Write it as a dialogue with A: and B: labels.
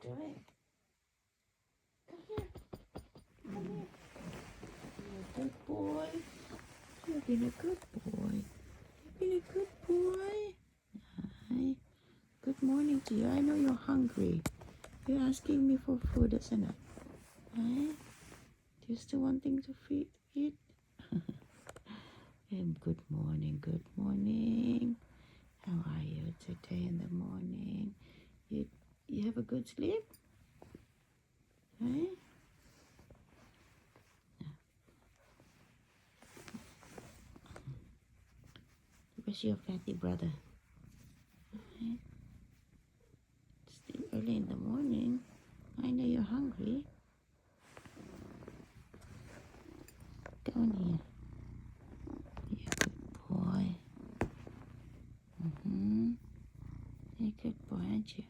A: doing? Come here. Come here. You're a good boy. You've been a good boy. You've been a good boy. Hi. Good morning to you. I know you're hungry. You're asking me for food, isn't it? Hi. Do you still want things to eat? Good morning. Good morning. How are you today in the morning? You have a good sleep? Right? Where's your fatty brother? Right? It's still early in the morning. I know you're hungry. Go in here. You're a good boy. You're a good boy, aren't you?